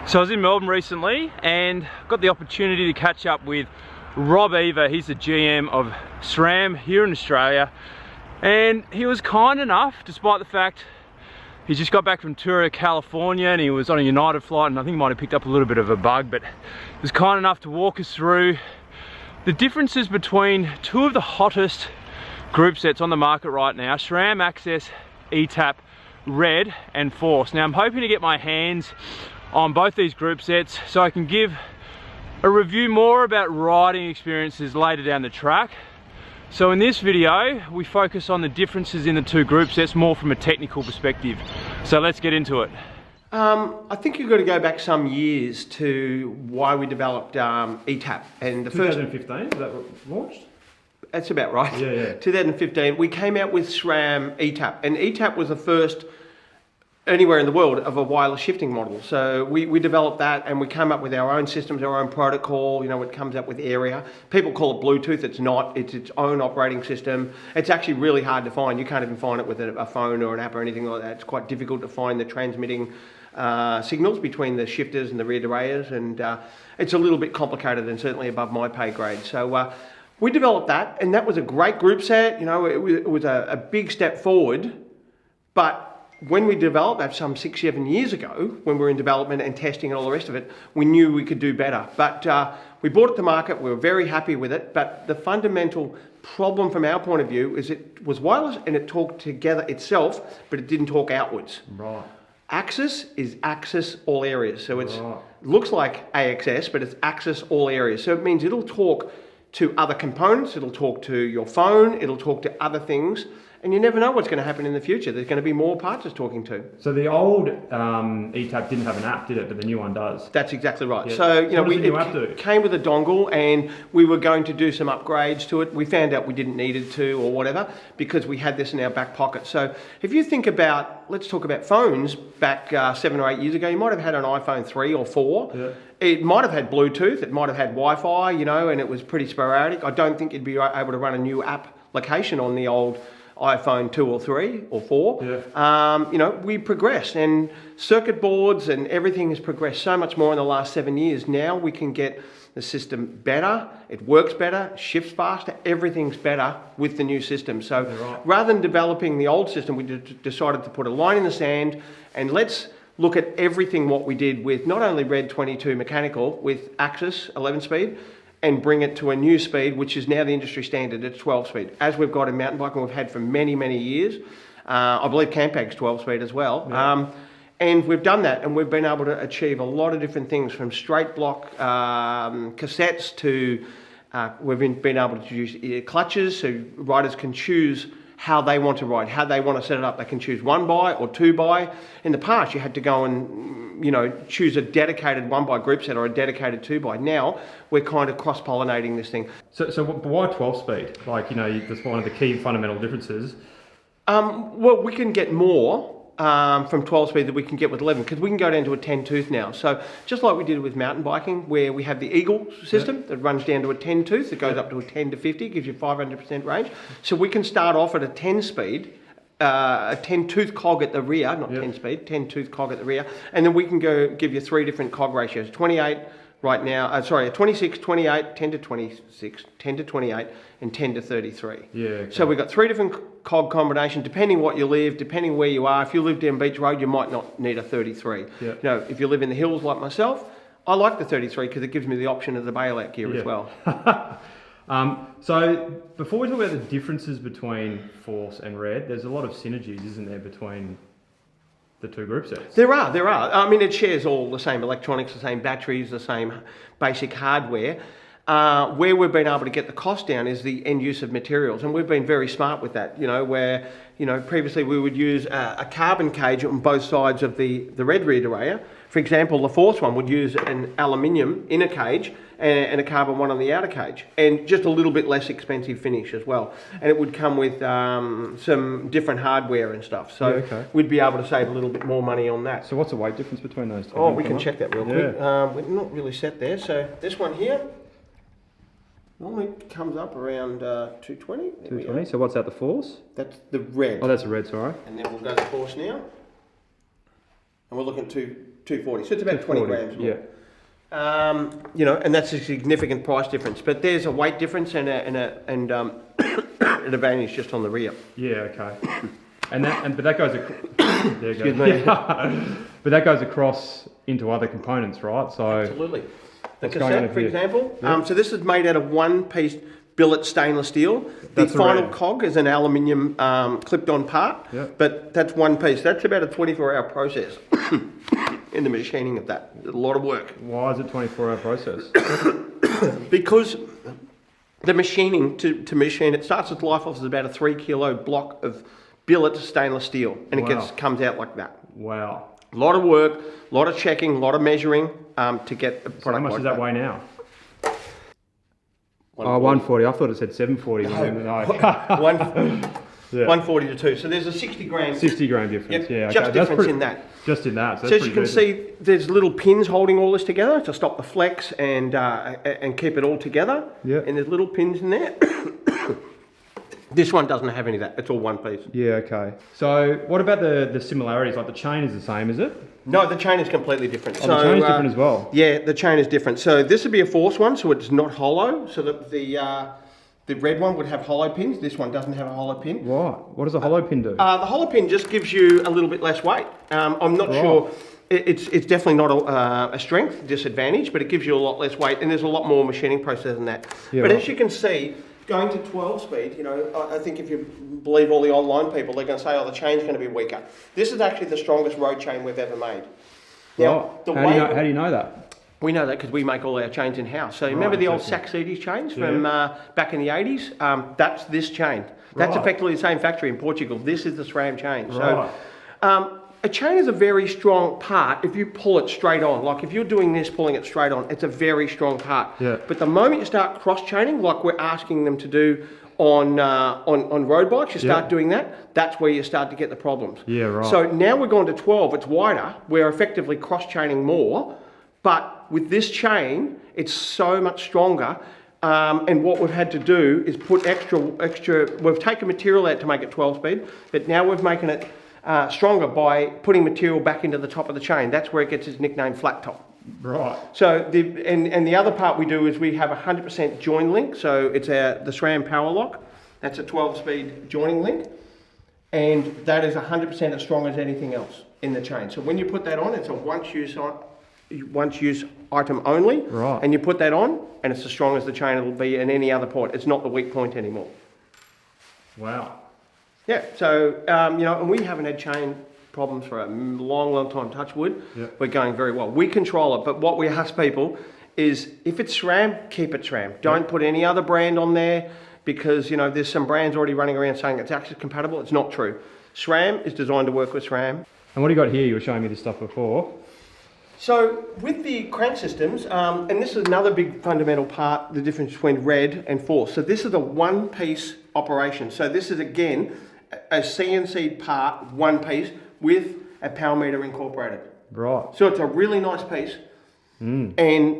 So I was in Melbourne recently and got the opportunity to catch up with Rob Eva. He's the GM of SRAM here in Australia, and he was kind enough, despite the fact he just got back from tour of California and he was on a United flight, and I think he might have picked up a little bit of a bug, but he was kind enough to walk us through the differences between two of the hottest group sets on the market right now, SRAM AXS eTap Red and Force. Now I'm hoping to get my hands on both these group sets so I can give a review more about riding experiences later down the track. So in this video we focus on the differences in the two group sets more from a technical perspective. So let's get into it. I think you've got to go back some years to why we developed eTap. And the 2015, was that launched? That's about right. Yeah. 2015, we came out with SRAM eTap, and eTap was the first anywhere in the world of a wireless shifting model. So we developed that, and we came up with our own systems, our own protocol. You know, it comes up with area. People call it Bluetooth. It's not. It's its own operating system. It's actually really hard to find. You can't even find it with a phone or an app or anything like that. It's quite difficult to find the transmitting signals between the shifters and the rear derailleurs, and it's a little bit complicated and certainly above my pay grade. So we developed that, and that was a great group set. You know, it was a big step forward, but when we developed that some 6-7 years ago, when we were in development and testing and all the rest of it, we knew we could do better. But we brought it to market, we were very happy with it, but the fundamental problem from our point of view is it was wireless and it talked together itself, but it didn't talk outwards. Right. AXS is AXS all areas. So it looks like AXS, but it's AXS all areas. So it means it'll talk to other components, it'll talk to your phone, it'll talk to other things, and you never know what's going to happen in the future. There's going to be more parts it's talking to. So the old eTap didn't have an app, did it? But the new one does. That's exactly right. Yeah. So you know, what does the new app do? Came with a dongle, and we were going to do some upgrades to it. We found out we didn't need it to, or whatever, because we had this in our back pocket. So if you think about, let's talk about phones back 7 or 8 years ago, you might have had an iPhone 3 or 4. Yeah. It might have had Bluetooth, it might have had Wi-Fi, you know, and it was pretty sporadic. I don't think you'd be able to run a new application on the old iPhone 2 or 3 or 4. Yeah. You know, we progressed, and circuit boards and everything has progressed so much more in the last 7 years. Now we can get the system better, it works better, shifts faster, everything's better with the new system. So rather than developing the old system, we decided to put a line in the sand and let's look at everything what we did with not only Red 22 mechanical, with AXS 11 speed, and bring it to a new speed, which is now the industry standard. It's 12 speed, as we've got in mountain biking, we've had for many, many years. I believe Campag's 12 speed as well. Yeah. And we've done that, and we've been able to achieve a lot of different things, from straight block cassettes to we've been able to use clutches, so riders can choose how they want to ride, how they want to set it up. They can choose 1x or 2x. In the past, you had to go and, you know, choose a dedicated 1x group set or a dedicated 2x. Now, we're kind of cross-pollinating this thing. So why 12 speed? Like, you know, that's one of the key fundamental differences. Well, we can get more from 12 speed that we can get with 11, because we can go down to a 10 tooth now. So just like we did with mountain biking, where we have the Eagle system that runs down to a 10 tooth, that goes up to a 10 to 50, gives you 500% range. So we can start off at a 10 speed, a 10 tooth cog at the rear, not 10 speed, 10 tooth cog at the rear, and then we can go give you 3 different cog ratios, 28 right now, 26, 28, 10 to 26, 10 to 28, and 10 to 33. Yeah. Okay. So we've got 3 different cog combinations, depending what you live, depending where you are. If you live down Beach Road, you might not need a 33. Yeah. You know, if you live in the hills like myself, I like the 33 because it gives me the option of the bailout gear as well. So before we talk about the differences between Force and Red, there's a lot of synergies, isn't there, between the two group sets? There are. I mean, it shares all the same electronics, the same batteries, the same basic hardware. Where we've been able to get the cost down is the end use of materials, and we've been very smart with that. You know, where, you know, previously we would use a carbon cage on both sides of the Red rear derailleur. For example, the Force one would use an aluminium inner cage and a carbon one on the outer cage, and just a little bit less expensive finish as well. And it would come with some different hardware and stuff, so we'd be able to save a little bit more money on that. So what's the weight difference between those two? Oh, we can check that real quick. We're not really set there. So this one here normally comes up around 220. 220. So what's that, the Force? That's the Red. Oh, that's a Red, sorry. And then we'll go to Force now. And we're looking at 240. So it's about 20 grams more. Yeah. You know, and that's a significant price difference. But there's a weight difference and an advantage just on the rear. Yeah. Okay. But that goes. There you go. Excuse me. But that goes across into other components, right? So absolutely. The what's going on cassette, for here? example. Yeah. So this is made out of one-piece billet stainless steel. The That's final red. cog is an aluminium clipped-on part. Yeah. But that's one piece. That's about a 24-hour process in the machining of that. A lot of work. Why is it 24-hour process? Because the machining to machine it starts its life off as about a 3-kilo block of billet stainless steel, and Wow. it comes out like that. Wow. A lot of work, a lot of checking, a lot of measuring to get a product. So how much like does that weigh now? 140. 140. I thought it said 740. Yeah. 140 to 2. So there's a 60 gram. 60 gram difference. Yep, Yeah. Okay. just difference in that. Just in that. So as you can see, there's little pins holding all this together to stop the flex and keep it all together. Yeah. And there's little pins in there. This one doesn't have any of that. It's all one piece. Yeah. Okay. So what about the similarities? Like the chain is the same, is it? No, the chain is completely different. Oh, the chain is different as well. Yeah, the chain is different. So this would be a Force one, so it's not hollow. So the red one would have hollow pins. This one doesn't have a hollow pin. Right. What does a hollow pin do? The hollow pin just gives you a little bit less weight. I'm not sure. It's definitely not a strength disadvantage, but it gives you a lot less weight, and there's a lot more machining process than that. Yeah, but right. as you can see, going to 12 speed, you know, I think if you believe all the online people, they're going to say, oh, the chain's going to be weaker. This is actually the strongest road chain we've ever made. Now, Right. How do you know that? We know that because we make all our chains in-house. So remember the old Saxedes chains from back in the 80s? That's this chain. That's effectively the same factory in Portugal. This is the SRAM chain. Right. So a chain is a very strong part if you pull it straight on. Like if you're doing this, pulling it straight on, it's a very strong part. Yeah. But the moment you start cross-chaining, like we're asking them to do on road bikes, you start doing that, that's where you start to get the problems. Yeah, right. So now we're going to 12, it's wider, we're effectively cross-chaining more, but with this chain, it's so much stronger. And what we've had to do is put extra, we've taken material out to make it 12 speed, but now we're making it stronger by putting material back into the top of the chain. That's where it gets its nickname flat top. Right. So the other part we do is we have a 100% join link. So it's the SRAM Power Lock. That's a 12-speed joining link, and that is 100% as strong as anything else in the chain. So when you put that on, it's a once-use item only. Right. And you put that on, and it's as strong as the chain it'll be in any other point. It's not the weak point anymore. Wow. Yeah. So you know, and we haven't had chain problems for a long time, touch wood. We're going very well. We control it, but what we ask people is if it's SRAM, keep it SRAM. Don't put any other brand on there because, you know, there's some brands already running around saying it's AXS compatible. It's not true. SRAM is designed to work with SRAM. And what do you got here? You were showing me this stuff before. So with the crank systems, and this is another big fundamental part, the difference between Red and Force. So this is a one-piece operation. So this is, again, a CNC part, one piece, with a power meter incorporated. Right. So it's a really nice piece. And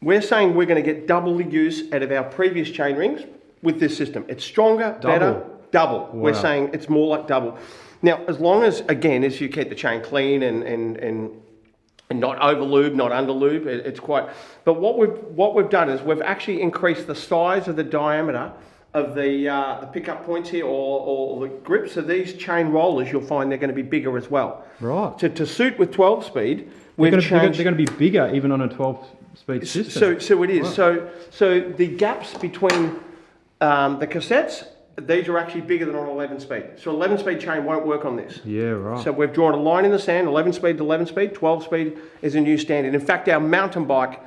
we're saying we're going to get double the use out of our previous chain rings with this system. It's stronger, better, double. Wow. We're saying it's more like double. Now, as long as, again, as you keep the chain clean and not over lube, not under lube, it's quite. But what we've done is we've actually increased the size of the diameter of the pickup points here or the grips. So these chain rollers, you'll find they're going to be bigger as well. Right. To suit with 12 speed, they're going to be bigger even on a 12-speed system. So it is. Right. So the gaps between the cassettes, these are actually bigger than on 11 speed. So 11 speed chain won't work on this. Yeah, right. So we've drawn a line in the sand, 11 speed to 11 speed, 12 speed is a new standard. In fact, our mountain bike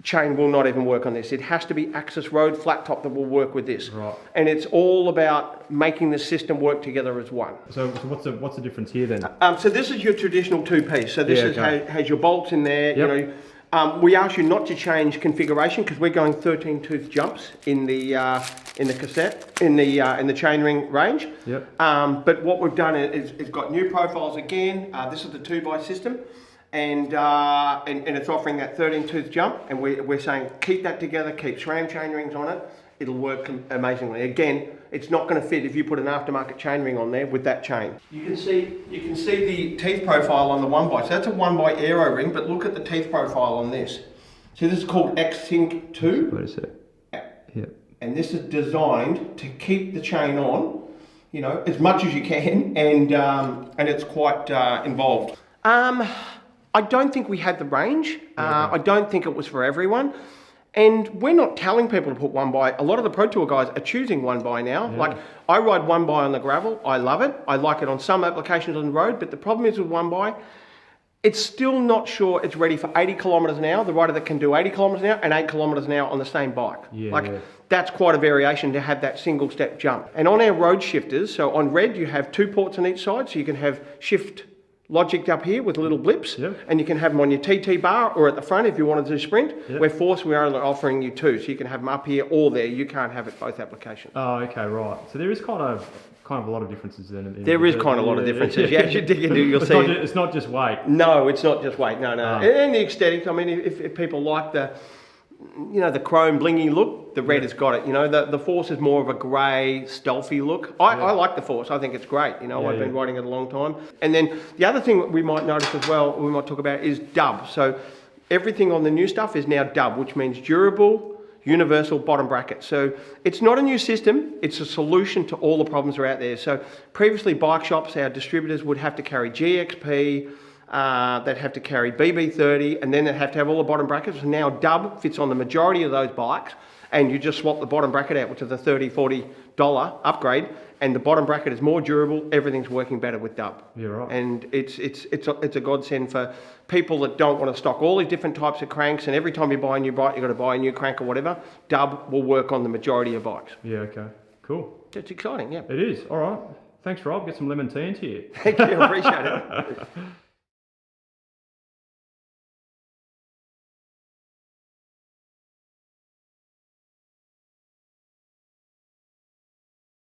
chain will not even work on this. It has to be AXS Road flat top that will work with this. Right. And it's all about making the system work together as one. So what's the difference here then? So this is your traditional two-piece. So this has your bolts in there. Yep. You know, we ask you not to change configuration because we're going 13-tooth jumps in the cassette in the chainring range. Yep. But what we've done is it's got new profiles again. This is the 2x system. And it's offering that 13-tooth jump, and we're saying keep that together, keep SRAM chain rings on it. It'll work amazingly. Again, It's not going to fit if you put an aftermarket chainring on there with that chain. You can see the teeth profile on the 1x. So that's a 1x aero ring, but look at the teeth profile on this. So this is called X-Sync 2. What is it? Yeah. And this is designed to keep the chain on, you know, as much as you can, and it's quite involved. I don't think we had the range. I don't think it was for everyone. And we're not telling people to put 1x. A lot of the Pro Tour guys are choosing 1x now. Yeah. Like, I ride 1x on the gravel. I love it. I like it on some applications on the road, but the problem is with 1x, it's still not sure it's ready for 80 kilometers an hour. The rider that can do 80 kilometers an hour and 8 kilometers an hour on the same bike. That's quite a variation to have that single step jump. And on our road shifters, so on Red, you have 2 ports on each side, so you can have shift logic up here with little blips, and you can have them on your TT bar or at the front if you wanted to sprint. Where Force, we're only offering you 2, so you can have them up here or there. You can't have it both applications. Oh, okay, right. So there is kind of a lot of differences then. There is kind of a lot of differences. Yeah, as you dig into it, you'll see. It's not just weight. No, it's not just weight. No. And the aesthetics. I mean, if people like the chrome blingy look, the Red has got it. You know, the Force is more of a grey, stealthy look. I like the Force. I think it's great. You know, I've been riding it a long time. And then the other thing that we might notice as well, we might talk about, is dub. So everything on the new stuff is now dub, which means durable, universal bottom bracket. So it's not a new system, it's a solution to all the problems that are out there. So previously bike shops, our distributors would have to carry GXP, they'd have to carry BB30, and then they'd have to have all the bottom brackets. And now dub fits on the majority of those bikes, and you just swap the bottom bracket out, which is a $30, $40 upgrade, and the bottom bracket is more durable, everything's working better with dub. You're right. And it's a godsend for people that don't want to stock all these different types of cranks, and every time you buy a new bike, you've got to buy a new crank or whatever. Dub will work on the majority of bikes. Yeah, okay. Cool. It's exciting, yeah. It is. All right. Thanks, Rob. Get some lemon tea into you. Thank you. I appreciate it.